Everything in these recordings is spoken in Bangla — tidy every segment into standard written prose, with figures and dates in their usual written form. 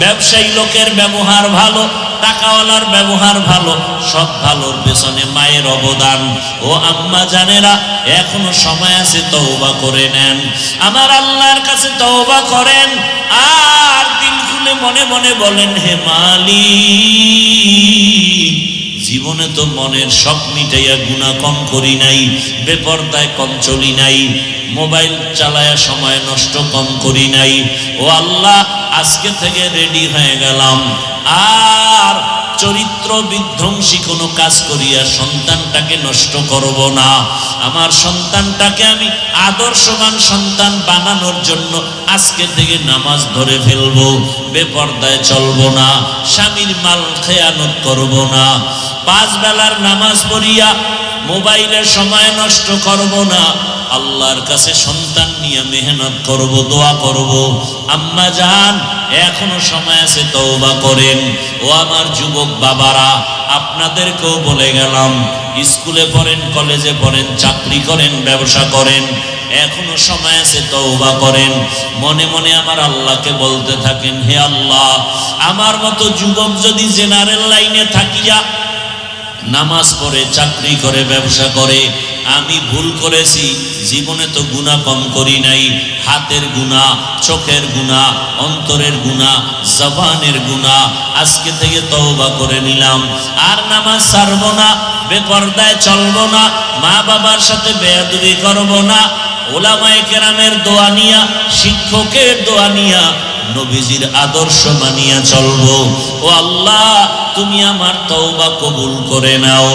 ব্যবসায়ী লোকের ব্যবহার ভালো, টাকাওয়ালার ব্যবহার ভালো, সব ভালোর পেছনে মায়ের অবদান। ও আম্মা জানেরা, এখনো সময় আছে, তওবা করে নেন, আমার আল্লাহর কাছে তওবা করেন, আর দিল খুলে মনে মনে বলেন, হে মালিক, জীবনে তো মনের শখ মিটাইয়া গুনাহ কম করি নাই, বেপরদায় কম চলি নাই, মোবাইল চালায়া সময় নষ্ট কম করি নাই। ও আল্লাহ, আজকে থেকে রেডি হয়ে গেলাম, আর চরিত্র বিধ্বংসী কোনো কাজ করিয়া সন্তানটাকে নষ্ট করব না। আমার সন্তানটাকে আমি আদর্শবান সন্তান বানানোর জন্য আজকে থেকে নামাজ ধরে ফেলবো, বেপরদায় চলবো না, স্বামীর মাল খেয়ানত করব না, 5 বেলার নামাজ পড়িয়া মোবাইলের সময় নষ্ট করব না, আল্লাহর কাছে সন্তান নিয়ে মেহনত করব, দোয়া করব। আম্মা জান, এখনো সময় আছে, তওবা করেন। ও আমার যুবক বাবারা, আপনাদেরকেও বলে গেলাম, স্কুলে পড়েন, কলেজে পড়েন, চাকরি করেন, ব্যবসা করেন, এখনো সময় আছে, তওবা করেন। মনে মনে আমার আল্লাহকে বলতে থাকেন, হে আল্লাহ, আমার মতো যুবক যদি জেনারেল লাইনে থাকিয়া নামাজ পড়ে, চাকরি করে, ব্যবসা করে, আমি ভুল করেছি, জীবনে তো গুনাহ কম করি নাই, হাতের গুনাহ, চোখের গুনাহ, অন্তরের গুনাহ, জবানের গুনাহ, আজকে থেকে তওবা করে নিলাম, আর নামাজ ছাড়ব না, বেপরদায় চলব না, মা বাবার সাথে বেয়াদবি করব না, ওলামায়ে কেরামের দোয়া নিয়া, শিক্ষকের দোয়া নিয়া, নবীজির আদর্শ মানিয়া চলবো। ও আল্লাহ, তুমি আমার তওবা কবুল করে নাও।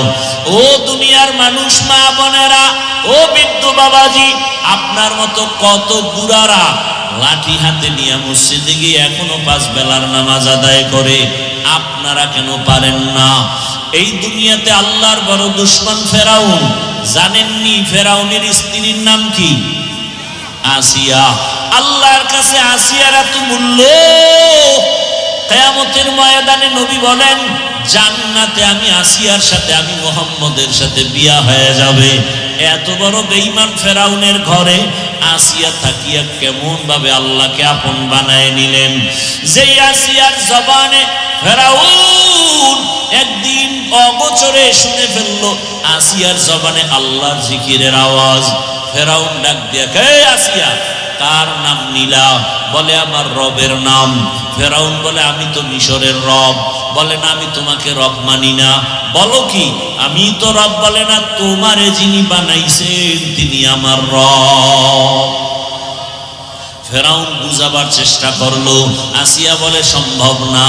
ও দুনিয়ার মানুষ, মা বোনেরা, ও বৃদ্ধ বাবাজি, আপনার মতো কত বুড়ারা লাঠি হাতে নিয়ে মসজিদে গিয়ে এখনো 5 বেলার নামাজ আদায় করে, আপনারা কেন পারেন না? এই দুনিয়াতে আল্লাহর বড় দুশমন ফেরাউন, জানেননি ফেরাউনের স্ত্রীর নাম কি? আসিয়া। আল্লাহর কাছে আসিয়ার এত মূল্য, কিয়ামতের ময়দানে নবী বলেন, জান্নাতে আমি আসিয়ার সাথে, আমি মুহাম্মদের সাথে বিয়া হয়ে যাবে। এত বড় বেঈমান ফেরাউনের ঘরে আসিয়া থাকিয়া কেমন ভাবে আল্লাহকে আপন বানায় নিলেন। যেই আসিয়ার জবানে ফেরাউন একদিন অগোচরে শুনে ফেললো আসিয়ার জবানে আল্লাহর জিকিরের আওয়াজ। ফেরাউন ডাক দিয়া, কে আসিয়া, কার নাম নিলা? বলে, আমার রবের নাম। ফেরাউন বলে, আমি তো মিশরের রব। বলে না, আমি তোমাকে রব মানি না। বলো কি? আমি তো রব। বলে না, তোমারে যিনি বানাইছেন তিনি আমার রব। ফেরাউন বুঝাবার চেষ্টা করলো, আসিয়া বলে, সম্ভব না,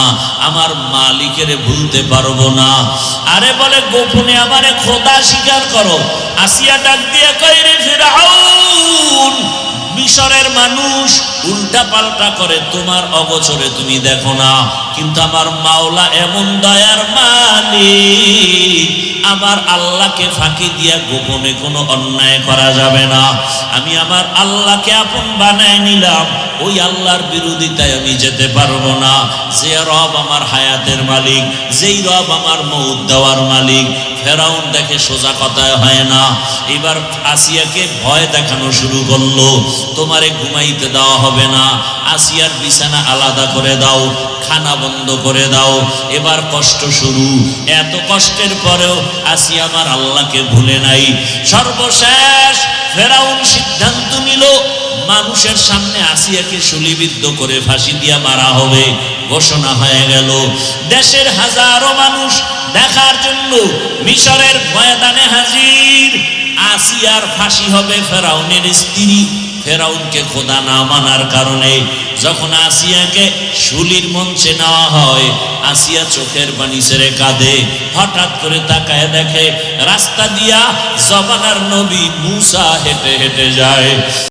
আমার মালিকের ভুলতে পারবো না। আরে বলে, গোপনে আমারে খোদা স্বীকার করো। আসিয়া ডাক দিয়ে কই, রে ফেরাউন, মিশরের মানুষ উল্টা পাল্টা করে, তোমার অগোচরে তুমি দেখো না, কিন্তু আমার মাওলা এমন দয়ার মালিক, আমার আল্লাহকে ফাঁকি দিয়া গোপনে কোনো অন্যায় করা যাবে না। আমি আমার আল্লাহকে আপন বানায় নিলাম, ওই আল্লাহর বিরোধিতায় আমি যেতে পারবো না। যে রব আমার হায়াতের মালিক, যেই রব আমার মউত দেওয়ার মালিক। ফেরাউন দেখে সোজা কথায় হয় না, এবার আসিয়াকে ভয় দেখানো শুরু করলো, তোমারে ঘুমাইতে দেওয়া হবে না, আসিয়ার বিছানা আলাদা করে দাও, খানা বন্ধ করে দাও। এবার কষ্ট শুরু। এত কষ্টের পরেও আসিয়া আমার আল্লাহকে ভুলে নাই। সর্বশেষ ফেরাউন সিদ্ধান্ত নিল, মানুষের সামনে আসিয়াকে শুলিবিদ্ধ করে ফাঁসি দিয়া মারা হবে। ঘোষণা হয়ে গেল। দেশের হাজারো মানুষ দেখার জন্য মিশরের ময়দানে হাজির। আসিয়ার ফাঁসি হবে ফেরাউনের স্ত্রী। ফেরাউনকে খোদা না মানার কারণে যখন আসিয়াকে শুলির মঞ্চে নেওয়া হয়, আসিয়া চোখের পানি ছেড়ে কাঁদে। হঠাৎ করে তাকায় দেখে রাস্তা দিয়া জমানার নবী মুসা হেঁটে হেঁটে যায়।